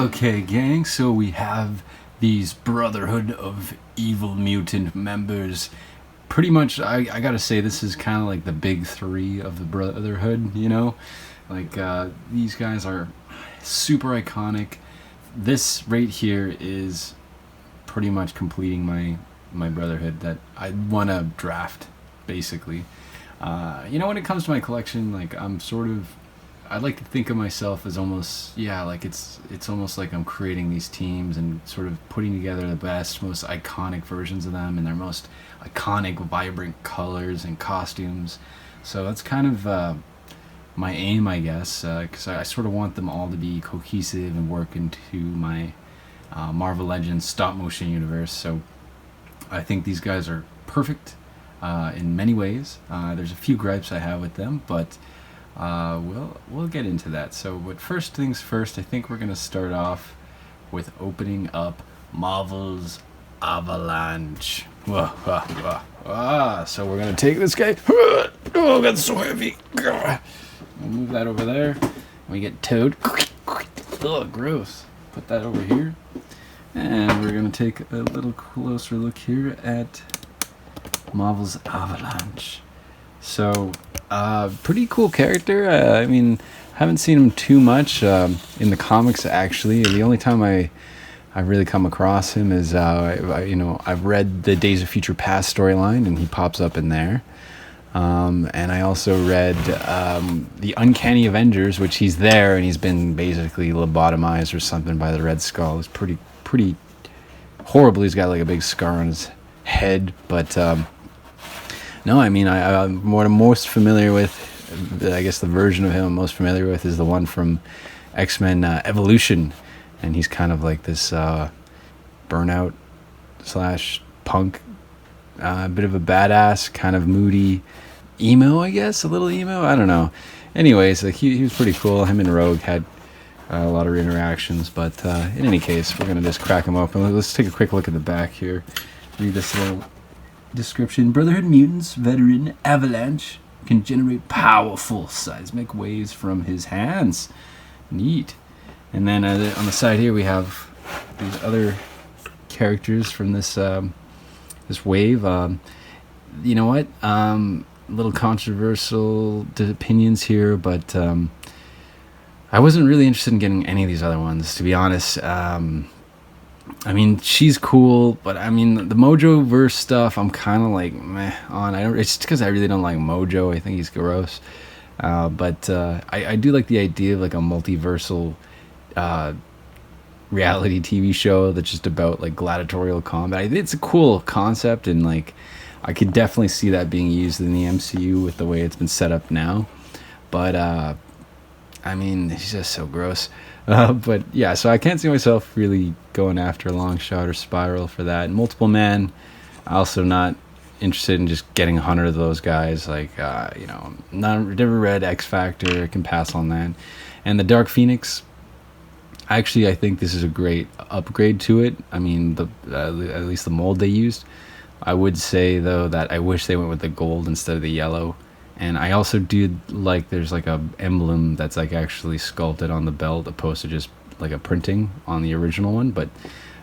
Okay, gang, so we have these Brotherhood of Evil Mutant members. Pretty much, I gotta say, this is kind of like the big three of the Brotherhood, you know? Like, these guys are super iconic. This right here is pretty much completing my Brotherhood that I want to draft, basically. When it comes to my collection, like, I like to think of myself as almost, like it's almost like I'm creating these teams and sort of putting together the best, most iconic versions of them in their most iconic, vibrant colors and costumes. So that's kind of my aim, I guess, because I sort of want them all to be cohesive and work into my Marvel Legends stop motion universe. So I think these guys are perfect in many ways. There's a few gripes I have with them, but we'll get into that. But first things first, I think we're gonna start off with opening up Marvel's Avalanche. So we're gonna take this guy. Oh, that's so heavy. We'll move that over there. We get Toad. Oh, gross. Put that over here, and we're gonna take a little closer look here at Marvel's Avalanche. So, pretty cool character. I haven't seen him too much in the comics, actually. The only time I really come across him is, I've read the Days of Future Past storyline, and he pops up in there. And I also read the Uncanny Avengers, which he's there, and he's been basically lobotomized or something by the Red Skull. It's pretty horrible. He's got like a big scar on his head, but... No, I'm what I'm most familiar with, I guess the version of him I'm most familiar with is the one from X-Men Evolution, and he's kind of like this burnout / punk, bit of a badass, kind of moody emo, I guess, a little emo, I don't know. Anyways, like he was pretty cool. Him and Rogue had a lot of interactions, but in any case, we're going to just crack him open. Let's take a quick look at the back here, read this little description. Brotherhood Mutants veteran Avalanche can generate powerful seismic waves from his hands. Neat. And then on the side here we have these other characters from this this wave. You know what? A little controversial opinions here, but I wasn't really interested in getting any of these other ones, to be honest. She's cool, but the Mojo verse stuff, I'm kind of like meh on. It's because I really don't like Mojo. I think he's gross. But I do like the idea of like a multiversal reality TV show that's just about like gladiatorial combat. It's a cool concept, and like I could definitely see that being used in the MCU with the way it's been set up now. But he's just so gross. But yeah, so I can't see myself really going after a long shot or spiral for that. And Multiple Man, also not interested in just getting 100 of those guys. Like, never read X Factor, can pass on that. And the Dark Phoenix, actually, I think this is a great upgrade to it. at least the mold they used. I would say, though, that I wish they went with the gold instead of the yellow. And I also do like there's like a emblem that's like actually sculpted on the belt opposed to just like a printing on the original one. But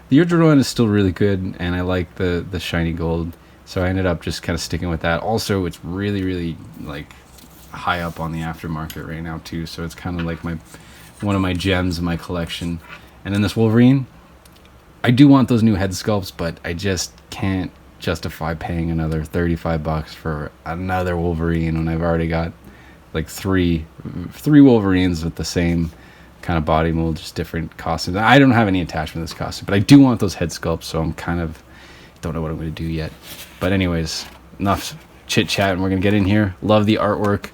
the original one is still really good, and I like the shiny gold. So I ended up just kind of sticking with that. Also, it's really, really like high up on the aftermarket right now too. So it's kind of like one of my gems in my collection. And then this Wolverine, I do want those new head sculpts, but I just can't justify paying another $35 for another Wolverine when I've already got like three Wolverines with the same kind of body mold, just different costumes. I don't have any attachment to this costume, but I do want those head sculpts, so I'm kind of don't know what I'm going to do yet. But anyways, enough chit chat, and we're going to get in here. Love the artwork.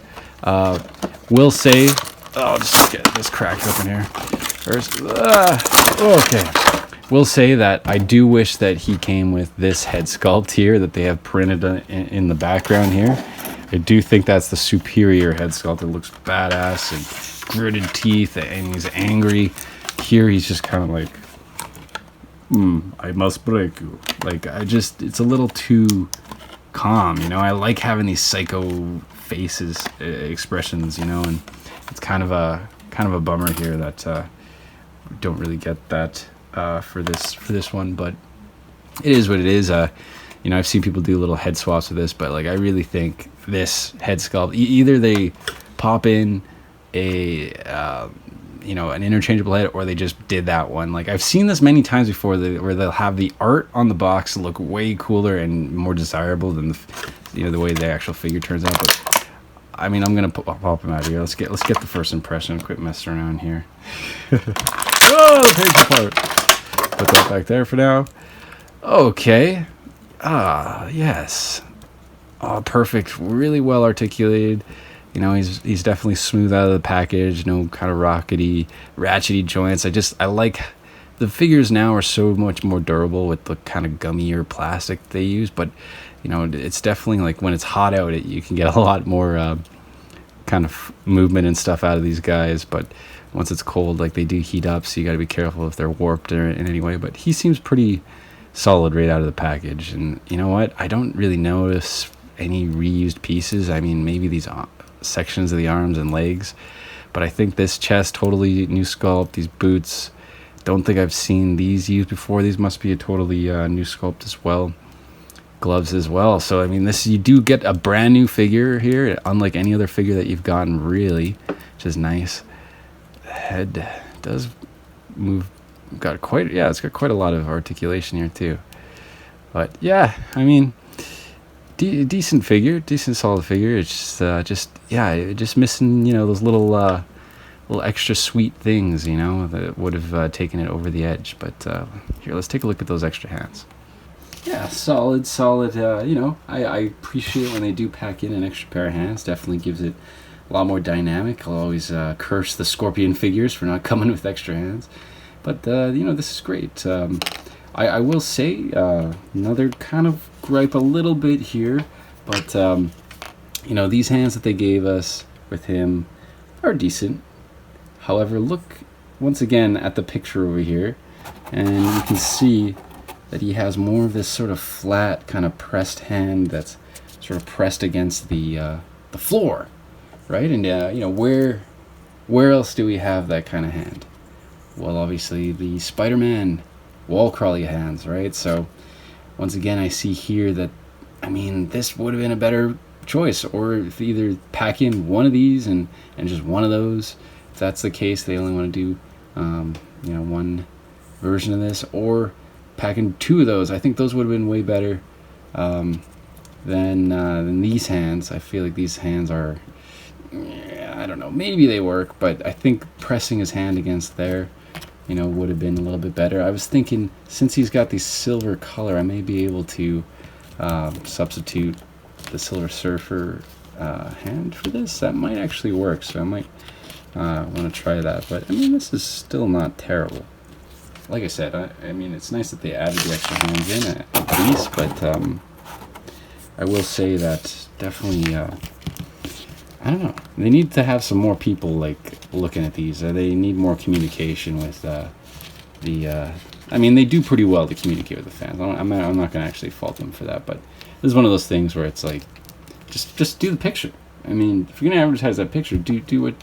Will say, just get this cracked open here first. Okay. Will say that I do wish that he came with this head sculpt here that they have printed in the background here. I do think that's the superior head sculpt. It looks badass and gritted teeth, and he's angry. Here he's just kind of like, I must break you. Like, it's a little too calm, I like having these psycho faces, expressions, and it's kind of a bummer here that don't really get that for this one, but it is what it is. I've seen people do little head swaps with this, but like I really think this head sculpt, either they pop in a an interchangeable head, or they just did that one. Like I've seen this many times before, where they'll have the art on the box look way cooler and more desirable than the way the actual figure turns out. But I mean, I'm gonna pop him out here. Let's get the first impression. Quit messing around here. Oh, the page apart. Put that back there for now. Okay. Yes. Oh, perfect. Really well articulated. He's definitely smooth out of the package. No kind of ratchety joints. I like the figures now are so much more durable with the kind of gummier plastic they use. But it's definitely like when it's hot out, you can get a lot more kind of movement and stuff out of these guys. But once it's cold, like they do heat up, so you got to be careful if they're warped or in any way. But he seems pretty solid right out of the package. And you know what? I don't really notice any reused pieces. I mean, maybe these sections of the arms and legs, but I think this chest, totally new sculpt. These boots, don't think I've seen these used before. These must be a totally new sculpt as well. Gloves as well. So I mean, you do get a brand new figure here, unlike any other figure that you've gotten, really, which is nice. The head does move. It's got quite a lot of articulation here too. But yeah, I mean, decent solid figure. It's just missing those little extra sweet things that would have taken it over the edge. But here, let's take a look at those extra hands. Yeah, solid. I appreciate when they do pack in an extra pair of hands. Definitely gives it a lot more dynamic. I'll always curse the Scorpion figures for not coming with extra hands, but this is great. I will say another kind of gripe a little bit here, but these hands that they gave us with him are decent. However, look once again at the picture over here, and you can see that he has more of this sort of flat, kind of pressed hand that's sort of pressed against the floor, right? And where else do we have that kind of hand? Well, obviously the Spider-Man wall crawly hands, right? So once again, I see here that, I mean, this would have been a better choice, or if either pack in one of these and just one of those. If that's the case, they only want to do one version of this, or pack in two of those. I think those would have been way better than these hands. I feel like these hands are, I don't know, maybe they work, but I think pressing his hand against there would have been a little bit better. I was thinking, since he's got the silver color, I may be able to substitute the Silver Surfer hand for this. That might actually work, so I might want to try that. But I mean, this is still not terrible. Like I said, I mean, it's nice that they added the extra hands in at least, but I will say that definitely, I don't know. They need to have some more people like looking at these. They need more communication with I mean, they do pretty well to communicate with the fans. I'm not going to actually fault them for that, but this is one of those things where it's like, just do the picture. I mean, if you're going to advertise that picture, do like,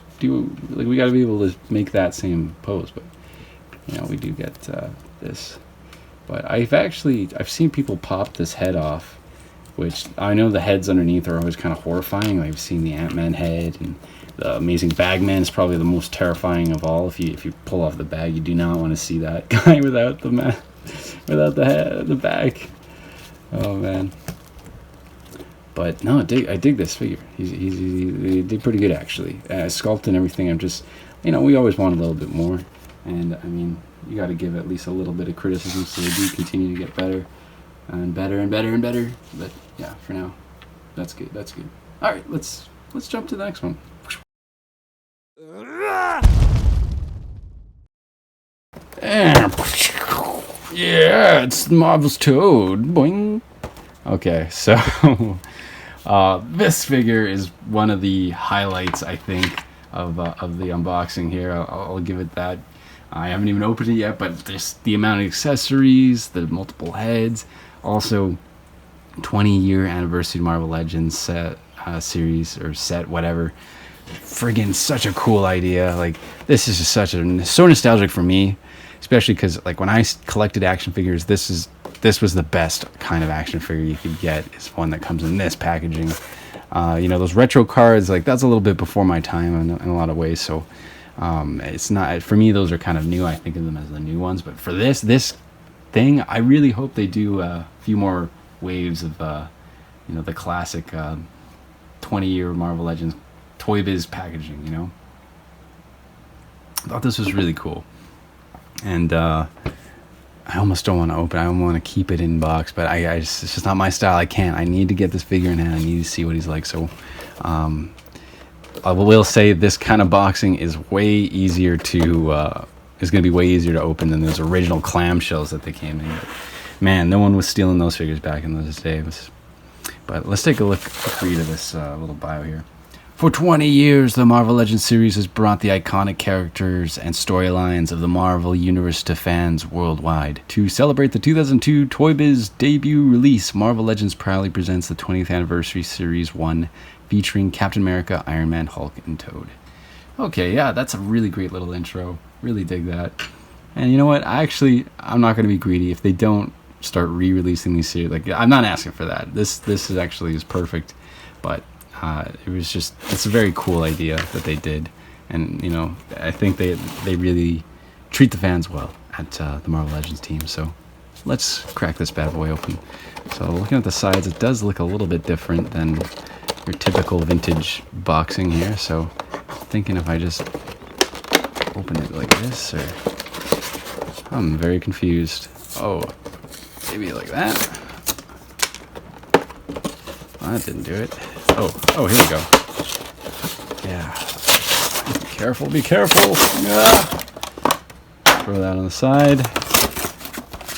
we got to be able to make that same pose. But we do get this. But I've seen people pop this head off, which I know the heads underneath are always kind of horrifying. I've seen the Ant-Man head, and the Amazing Bagman is probably the most terrifying of all. If you pull off the bag, you do not want to see that guy without without the head, the bag. Oh man. But no, I dig this figure. He did pretty good actually. Sculpt and everything. I'm just, we always want a little bit more, and I mean, you got to give at least a little bit of criticism so they do continue to get better and better and better and better. But yeah, for now, that's good. All right, let's jump to the next one. Yeah, it's Marvel's Toad. Boing. Okay, so this figure is one of the highlights, I think, of the unboxing here. I'll give it that. I haven't even opened it yet, but just the amount of accessories, the multiple heads, also 20-year anniversary Marvel Legends set, series or set, whatever. friggin' such a cool idea. Like, this is just so nostalgic for me, especially because like when I collected action figures, this was the best kind of action figure you could get, is one that comes in this packaging. You know, those retro cards, like that's a little bit before my time in a lot of ways. So it's not, for me, those are kind of new. I think of them as the new ones, but for this thing, I really hope they do a few more waves of you know, the classic 20-year Marvel Legends Toy Biz packaging. You know, I thought this was really cool, and I almost don't want to open it. I want to keep it in box, but it's just not my style. I can't. I need to get this figure in hand. I need to see what he's like. So I will say this kind of boxing is way easier to is going to be way easier to open than those original clamshells that they came in. But, man, no one was stealing those figures back in those days. But let's take a look, read of this little bio here. For 20 years, the Marvel Legends series has brought the iconic characters and storylines of the Marvel Universe to fans worldwide. To celebrate the 2002 Toy Biz debut release, Marvel Legends proudly presents the 20th Anniversary Series 1, featuring Captain America, Iron Man, Hulk, and Toad. Okay, yeah, that's a really great little intro. Really dig that. And you know what? I'm not going to be greedy. If they don't start re-releasing these series, like, I'm not asking for that. This is actually perfect. But it's a very cool idea that they did, and you know, I think they really treat the fans well at the Marvel Legends team. So let's crack this bad boy open. So looking at the sides, it does look a little bit different than your typical vintage boxing here. So thinking if I just open it like this, or I'm very confused. Oh, maybe like that. Well, that didn't do it. Oh, here we go. Yeah. Be careful. Yeah. Throw that on the side.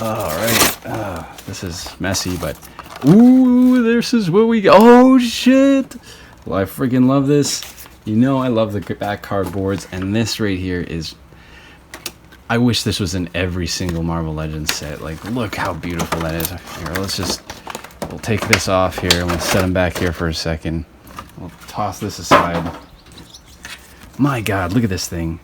All right. This is messy, but ooh, this is what we got. Oh shit! Well, I freaking love this. You know, I love the back cardboards, and this right here is. I wish this was in every single Marvel Legends set. Like, look how beautiful that is. Here, we'll take this off here, and we'll set them back here for a second. We'll toss this aside. My God, look at this thing.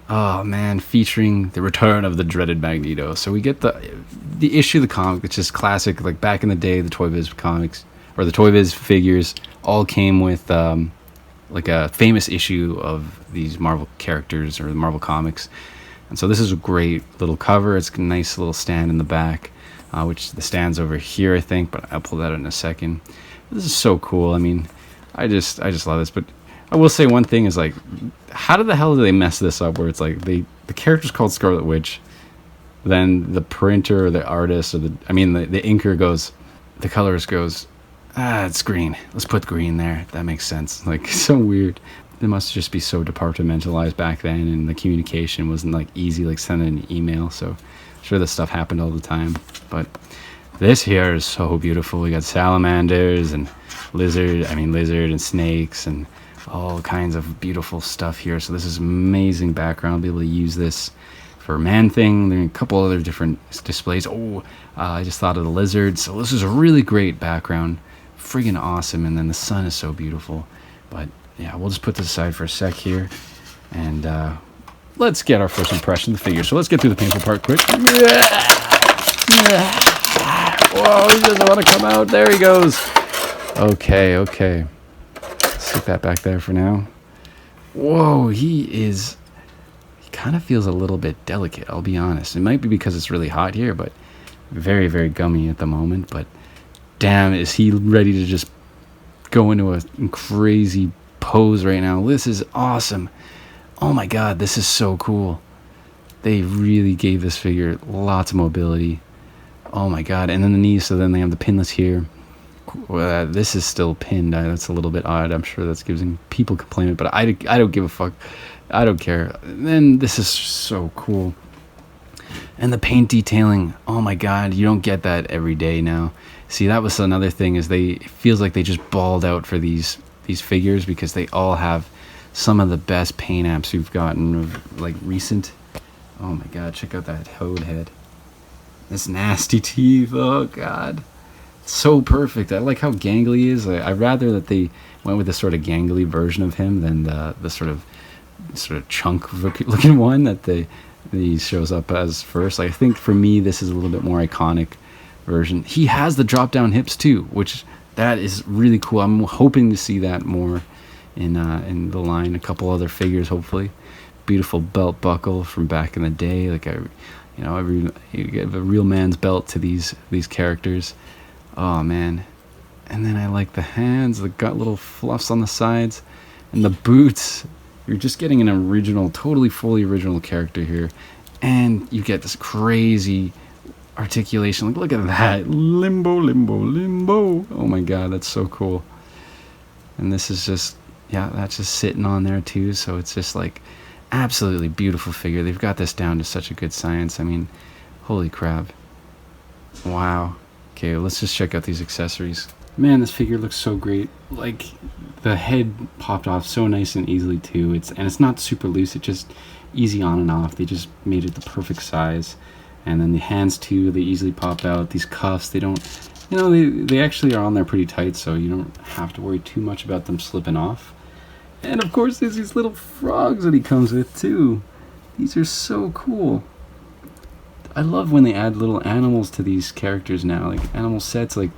Oh man, featuring the return of the dreaded Magneto. So we get the issue of the comic, which is classic. Like back in the day, the Toy Biz comics or the Toy Biz figures all came with like a famous issue of these Marvel characters or the Marvel comics. And so this is a great little cover. It's a nice little stand in the back, which the stand's over here, I think, but I'll pull that out in a second. This is so cool. I mean, I just love this. But I will say one thing is, like, how the hell do they mess this up where it's like the character's called Scarlet Witch, then the printer or the artist or the inker goes, the colorist goes, it's green. Let's put green there. That makes sense. Like, so weird. It must just be so departmentalized back then, and the communication wasn't like easy, like sending an email. So I'm sure this stuff happened all the time. But this here is so beautiful. We got salamanders and lizard and snakes and all kinds of beautiful stuff here. So this is amazing background. I'll be able to use this for Man-Thing. There are a couple other different displays. I just thought of the lizard. So this is a really great background. Friggin' awesome. And then the sun is so beautiful. But yeah, we'll just put this aside for a sec here. And let's get our first impression of the figure. So let's get through the painful part quick. Whoa, he doesn't want to come out. There he goes. Okay. Stick that back there for now. Whoa, he kind of feels a little bit delicate, I'll be honest. It might be because it's really hot here, but very, very gummy at the moment. But damn, is he ready to just go into a crazy pose right now. This is awesome. Oh my God, this is so cool. They really gave this figure lots of mobility. Oh my God. And then the knees, so then they have the pinless here. This is still pinned. That's a little bit odd. I'm sure that's giving people complaint, but I don't give a fuck. I don't care. And then this is so cool. And the paint detailing. Oh my God, you don't get that every day now. See, that was another thing, is it feels like they just balled out for these figures, because they all have some of the best paint apps we've gotten, like recent. Oh my God, check out that Toad head. This nasty teeth. Oh God. So perfect. I like how gangly he is. I'd rather that they went with the sort of gangly version of him than the sort of chunk looking one that he shows up as first. Like, I think for me this is a little bit more iconic version. He has the drop down hips too, which that is really cool. I'm hoping to see that more in the line. A couple other figures, hopefully. Beautiful belt buckle from back in the day. Like, you give a real man's belt to these characters. Oh man. And then I like the hands, the got little fluffs on the sides, and the boots. You're just getting an original, totally fully original character here, and you get this crazy articulation. Like, look at that, limbo, limbo, limbo. Oh my god, that's so cool. And this is just, yeah, that's just sitting on there too. So it's just like absolutely beautiful figure. They've got this down to such a good science. I mean, holy crap. Wow. Okay, well, let's just check out these accessories. Man, this figure looks so great. Like, the head popped off so nice and easily too. It's not super loose. It's just easy on and off. They just made it the perfect size. And then the hands too, they easily pop out. These cuffs, they don't, they actually are on there pretty tight, so you don't have to worry too much about them slipping off. And of course, there's these little frogs that he comes with too. These are so cool. I love when they add little animals to these characters now, like animal sets. Like,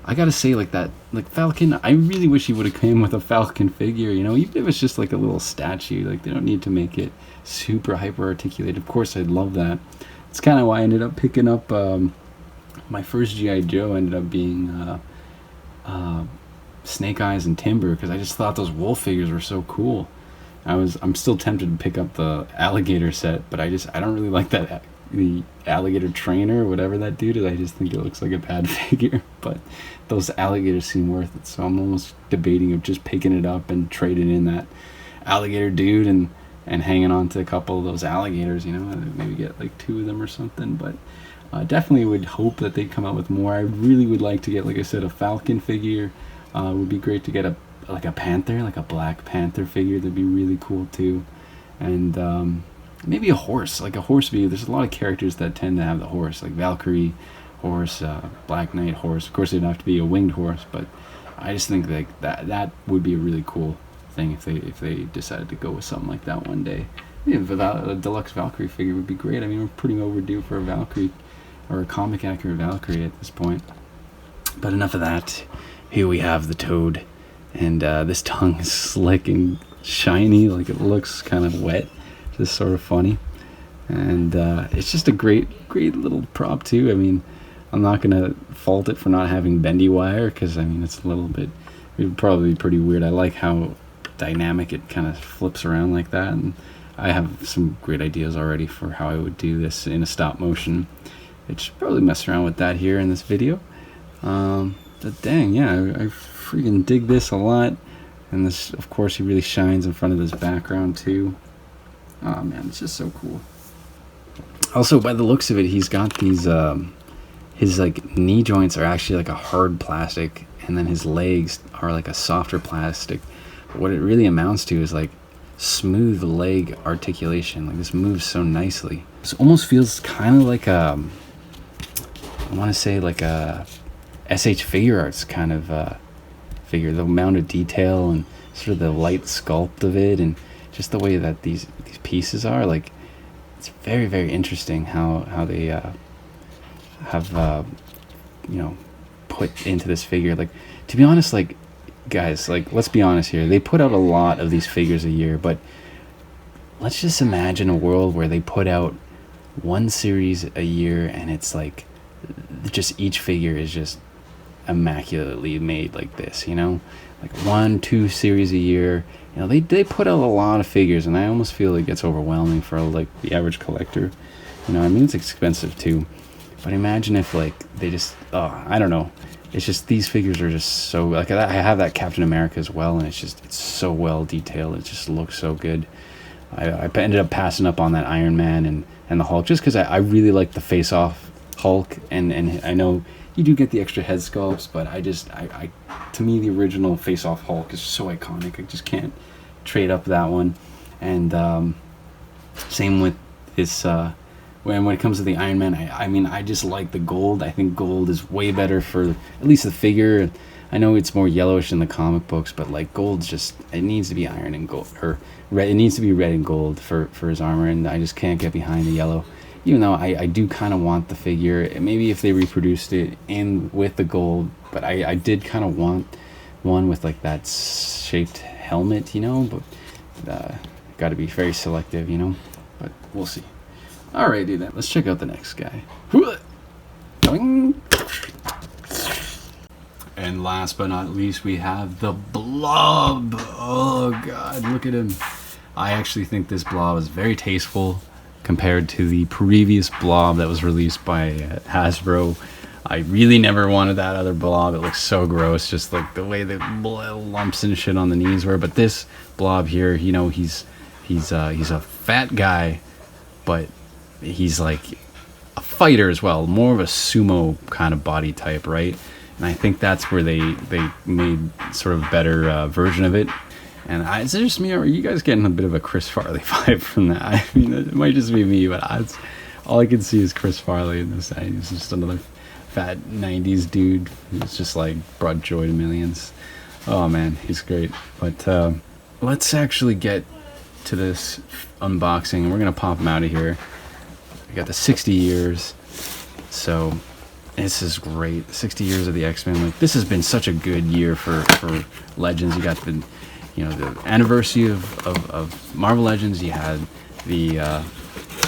I gotta say, like that, like Falcon, I really wish he would have came with a Falcon figure, even if it's just like a little statue. Like, they don't need to make it super hyper articulated. Of course, I'd love that. It's kind of why I ended up picking up my first G.I. Joe ended up being Snake Eyes and Timber, because I just thought those wolf figures were so cool. I'm still tempted to pick up the alligator set, but I don't really like that, the alligator trainer or whatever that dude is. I just think it looks like a bad figure, but those alligators seem worth it, so I'm almost debating of just picking it up and trading in that alligator dude and hanging on to a couple of those alligators, maybe get like 2 of them or something. But definitely would hope that they come out with more. I really would like to get, like I said, a Falcon figure. Would be great to get a panther, like a Black Panther figure. That'd be really cool too. And maybe a horse, like a horse view. There's a lot of characters that tend to have the horse, like Valkyrie horse, Black Knight horse. Of course, it'd have to be a winged horse, but I just think like that would be a really cool thing if they decided to go with something like that one day. A deluxe Valkyrie figure would be great. I mean, we're pretty overdue for a Valkyrie or a comic accurate Valkyrie at this point. But enough of that. Here we have the Toad, and this tongue is slick and shiny, like it looks kind of wet. Just sort of funny, and it's just a great little prop too. I mean, I'm not gonna fault it for not having bendy wire, because I mean, it's a little bit, it would probably be pretty weird. I like how dynamic it kind of flips around like that, and I have some great ideas already for how I would do this in a stop motion. I should probably mess around with that here in this video. But dang, yeah, I freaking dig this a lot. And this, of course, he really shines in front of this background too. Oh man, it's just so cool. Also, by the looks of it, he's got these his like knee joints are actually like a hard plastic, and then his legs are like a softer plastic. But what it really amounts to is like smooth leg articulation. Like, this moves so nicely. This almost feels kind of like I want to say like a SH Figure Arts kind of figure. The amount of detail and sort of the light sculpt of it, and just the way that these pieces are, like, it's very, very interesting how they have put into this figure. Like, to be honest, like, guys, like, let's be honest here, they put out a lot of these figures a year, but let's just imagine a world where they put out one series a year, and it's like just each figure is just immaculately made like this, like 1-2 series a year. They put out a lot of figures, and I almost feel it gets overwhelming for like the average collector. I mean, it's expensive too, but imagine if like they just, I don't know, it's just these figures are just so, like, I have that Captain America as well, and it's so well detailed. It just looks so good. I ended up passing up on that Iron Man and the Hulk just because I really like the face-off Hulk, and I know you do get the extra head sculpts, but I to me, the original face-off Hulk is so iconic. I just can't trade up that one. And same with this when it comes to the Iron Man, I mean, I just like the gold. I think gold is way better for at least the figure. I know it's more yellowish in the comic books, but like gold's just, it needs to be iron and gold, or red. It needs to be red and gold for his armor, and I just can't get behind the yellow. Even though I do kind of want the figure, maybe if they reproduced it in with the gold, but I did kind of want one with like that shaped helmet, you know, but got to be very selective, you know, but we'll see. Alrighty then, let's check out the next guy. And last but not least, we have the Blob. Oh god, look at him. I actually think this Blob is very tasteful compared to the previous Blob that was released by Hasbro. I really never wanted that other Blob. It looks so gross, just like the way the lumps and shit on the knees were. But this Blob here, you know, he's a fat guy, but he's like a fighter as well, more of a sumo kind of body type, right? And I think that's where they made sort of better version of it. And is it just me, or are you guys getting a bit of a Chris Farley vibe from that? I mean, it might just be me, but all I can see is Chris Farley in this. He's just another fat 90s dude who's just like brought joy to millions. Oh man, he's great. But let's actually get to this unboxing, and we're gonna pop him out of here. We got the 60 years, so this is great. 60 years of the X-Men. Like, this has been such a good year for Legends. You got the, you know, the anniversary of Marvel Legends. You had the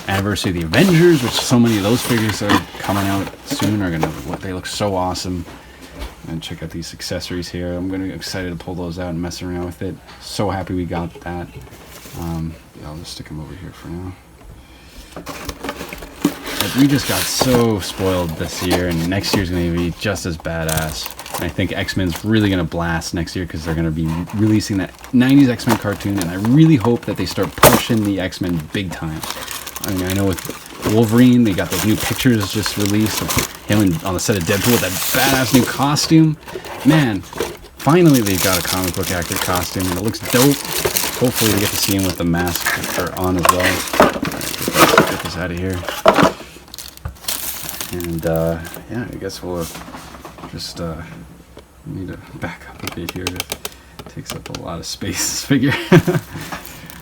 anniversary of the Avengers, which so many of those figures are coming out soon. They look so awesome. And check out these accessories here. I'm gonna be excited to pull those out and mess around with it. So happy we got that. Yeah, I'll just stick them over here for now. Like, we just got so spoiled this year, and next year's going to be just as badass. And I think X-Men's really going to blast next year because they're going to be releasing that 90s X-Men cartoon, and I really hope that they start pushing the X-Men big time. I mean, I know with Wolverine, they got those new pictures just released of him on the set of Deadpool with that badass new costume. Man, finally they got a comic book actor costume, and it looks dope. Hopefully we get to see him with the mask on as well. Alright, get this out of here. And yeah, I guess we'll just need to back up a bit here. It takes up a lot of space, this figure.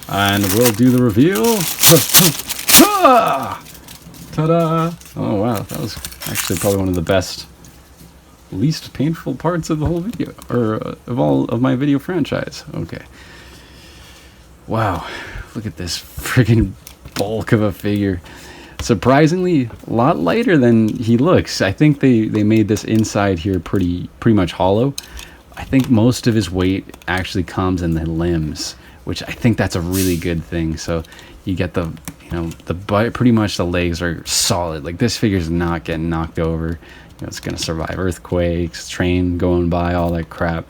And we'll do the reveal. Ta-da! Oh wow, that was actually probably one of the best, least painful parts of the whole video, or of all of my video franchise. Okay. Wow, look at this friggin' bulk of a figure. Surprisingly, a lot lighter than he looks. I think they made this inside here pretty much hollow. I think most of his weight actually comes in the limbs, which I think that's a really good thing. So you get the, you know, pretty much the legs are solid. Like, this figure's not getting knocked over. You know, it's gonna survive earthquakes, train going by, all that crap.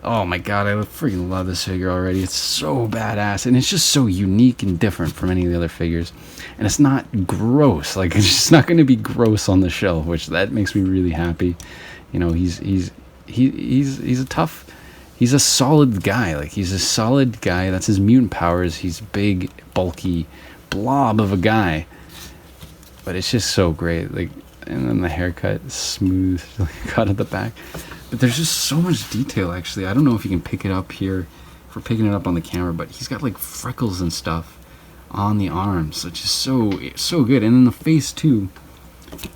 Oh my god, I freaking love this figure already. It's so badass, and it's just so unique and different from any of the other figures. And it's not gross. Like, it's just not going to be gross on the shelf, which that makes me really happy. You know, he's a tough, he's a solid guy. Like, he's a solid guy. That's his mutant powers. He's big, bulky blob of a guy. But it's just so great. Like, and then the haircut, smooth, cut at the back. But there's just so much detail, actually. I don't know if you can pick it up here, if we're picking it up on the camera, but he's got like freckles and stuff on the arms, which is so good. And in the face too,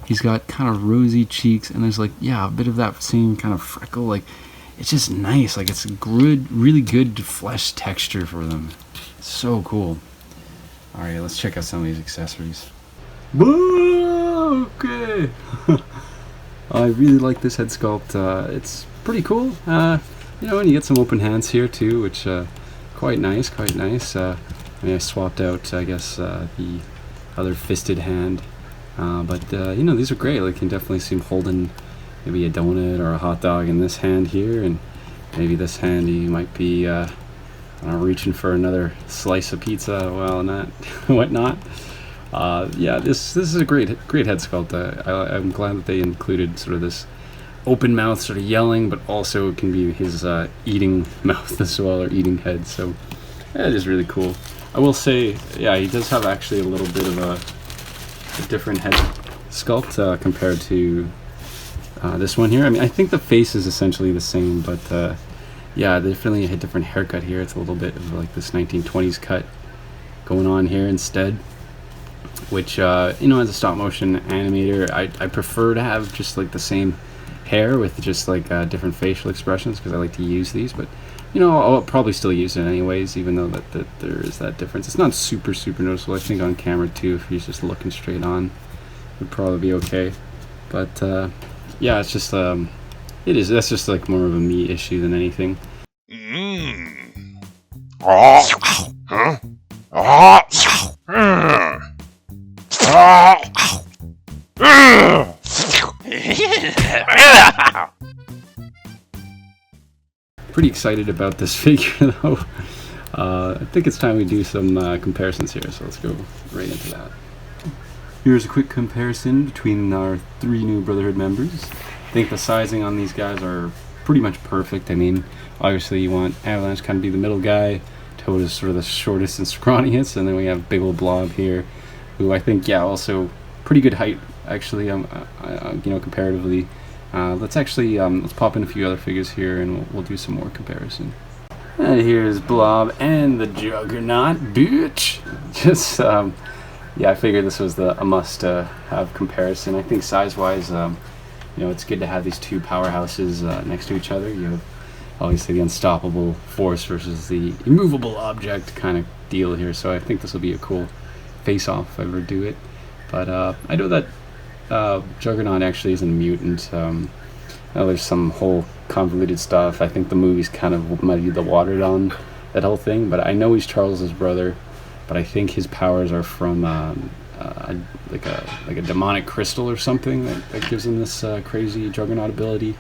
he's got kind of rosy cheeks, and there's like, yeah, a bit of that same kind of freckle. Like, it's just nice. Like, it's a good, really good flesh texture for them. So cool. All right, let's check out some of these accessories. Whoa, okay. I really like this head sculpt. It's pretty cool. You know, and you get some open hands here too, which quite nice. I mean, I swapped out, I guess, the other fisted hand, but you know, these are great. Like, you can definitely see him holding maybe a donut or a hot dog in this hand here, and maybe this hand he might be reaching for another slice of pizza. Well, not whatnot. Yeah, this is a great head sculpt. I'm glad that they included sort of this open mouth, sort of yelling, but also it can be his eating mouth as well, or eating head. So yeah, it is really cool. I will say, yeah, he does have actually a little bit of a different head sculpt compared to this one here. I mean, I think the face is essentially the same, but yeah, definitely a different haircut here. It's a little bit of like this 1920s cut going on here instead, which you know, as a stop motion animator, I prefer to have just like the same hair with just like different facial expressions, because I like to use these. But you know, I'll probably still use it anyways, even though that there is that difference. It's not super noticeable. I think on camera too, if he's just looking straight on, would probably be okay. But yeah, it's just that's just like more of a me issue than anything. Pretty excited about this figure though. I think it's time we do some comparisons here, so let's go right into that. Here's a quick comparison between our 3 new Brotherhood members. I think the sizing on these guys are pretty much perfect. I mean, obviously you want Avalanche kind of be the middle guy, Toad is sort of the shortest and scrawniest, and then we have big old Blob here, who I think, yeah, also pretty good height actually, you know, comparatively. Let's actually let's pop in a few other figures here, and we'll do some more comparison. And here's Blob and the Juggernaut, bitch. Just yeah, I figured this was a must-have comparison. I think size-wise, you know, it's good to have these 2 powerhouses next to each other. You have obviously the unstoppable force versus the immovable object kind of deal here. So I think this will be a cool face-off if I ever do it. But I know that Juggernaut actually isn't a mutant. There's some whole convoluted stuff. I think the movies kind of muddied the water on that whole thing. But I know he's Charles's brother. But I think his powers are from like a demonic crystal or something that gives him this crazy Juggernaut ability.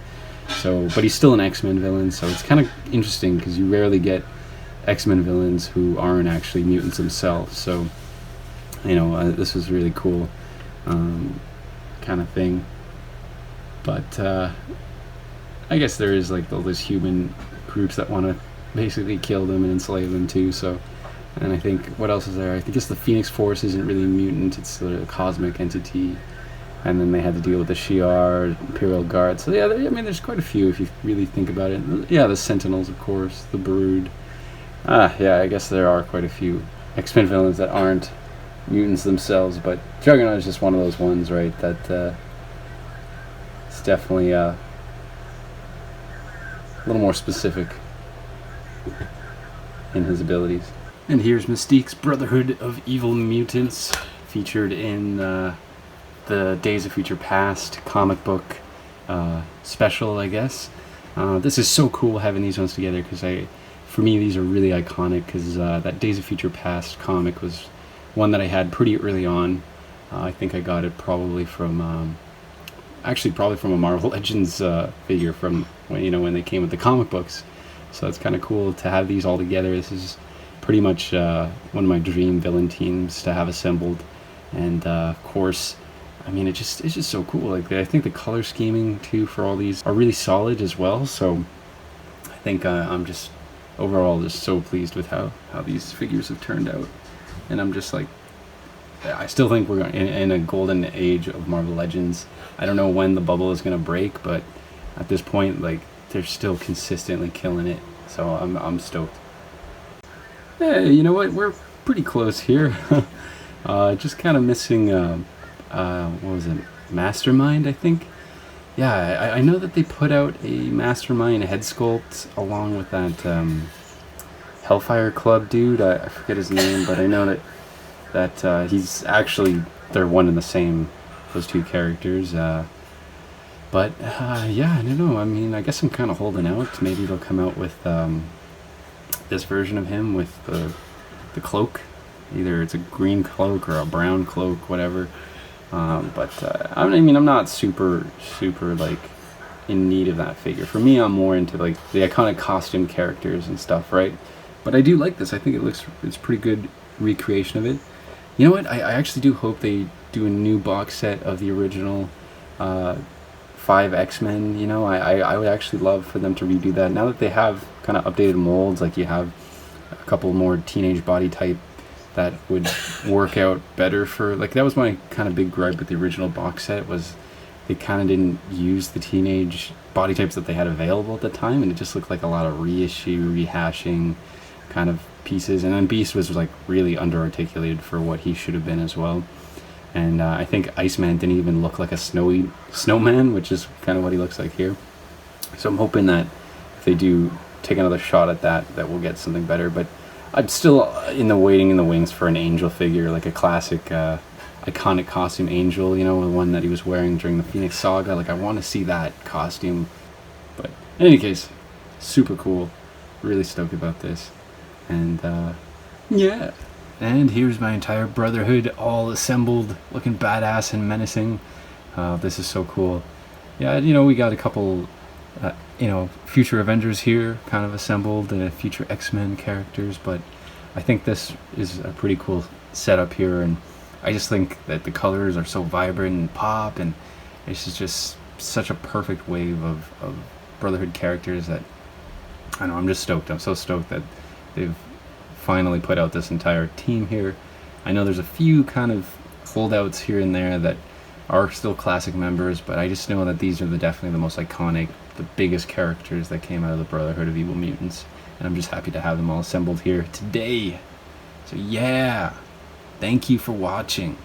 So, but he's still an X-Men villain, so it's kind of interesting because you rarely get X-Men villains who aren't actually mutants themselves. So, you know, this was really cool kind of thing. But I guess there is like all these human groups that want to basically kill them and enslave them too. So. And I think, what else is there? I think the Phoenix Force isn't really a mutant, it's a cosmic entity. And then they had to deal with the Shi'ar, Imperial Guard. So yeah, I mean, there's quite a few if you really think about it. Yeah, the Sentinels, of course, the Brood. Yeah, I guess there are quite a few X-Men villains that aren't mutants themselves, but Juggernaut is just one of those ones, right, that it's definitely a little more specific in his abilities. And here's Mystique's Brotherhood of Evil Mutants, featured in the Days of Future Past comic book special, I guess. This is so cool having these ones together, because for me these are really iconic, because that Days of Future Past comic was one that I had pretty early on. I think I got it probably from a Marvel Legends figure from when they came with the comic books. So it's kind of cool to have these all together. This is pretty much one of my dream villain teams to have assembled, and of course, I mean, it's just so cool. Like, I think the color scheming too for all these are really solid as well. So I think I'm just overall just so pleased with how these figures have turned out, and I'm just like, I still think we're in a golden age of Marvel Legends. I don't know when the bubble is gonna break, but at this point, like, they're still consistently killing it. So I'm stoked. Hey, you know what? We're pretty close here. Just kind of missing, what was it? Mastermind, I think? Yeah, I know that they put out a Mastermind head sculpt along with that Hellfire Club dude. I forget his name, but I know that he's actually, they're one and the same, those 2 characters. But yeah, I don't know. I mean, I guess I'm kind of holding out. Maybe they'll come out with this version of him with the cloak. Either it's a green cloak or a brown cloak, whatever. But I mean, I'm not super like in need of that figure. For me, I'm more into like the iconic costume characters and stuff, right? But I do like this. I think it's pretty good recreation of it. You know what? I actually do hope they do a new box set of the original 5 X-Men. You know, I would actually love for them to redo that. Now that they have kind of updated molds, like you have a couple more teenage body type that would work out better for, like, that was my kind of big gripe with the original box set, was they kind of didn't use the teenage body types that they had available at the time, and it just looked like a lot of reissue, rehashing kind of pieces. And then Beast was like really under-articulated for what he should have been as well. And I think Iceman didn't even look like a snowy snowman, which is kind of what he looks like here. So I'm hoping that if they do take another shot at that, that we'll get something better. But I'm still waiting in the wings for an Angel figure, like a classic iconic costume Angel, you know, the one that he was wearing during the Phoenix Saga. Like, I want to see that costume. But in any case, super cool. Really stoked about this. And yeah. And here's my entire Brotherhood all assembled, looking badass and menacing. This is so cool. Yeah, you know, we got a couple, future Avengers here kind of assembled, and future X-Men characters, but I think this is a pretty cool setup here, and I just think that the colors are so vibrant and pop, and this is just such a perfect wave of Brotherhood characters that, I know, I'm just stoked. I'm so stoked that they've finally put out this entire team here. I know there's a few kind of holdouts here and there that are still classic members, but I just know that these are definitely the most iconic, the biggest characters that came out of the Brotherhood of Evil Mutants, and I'm just happy to have them all assembled here today. So yeah, thank you for watching.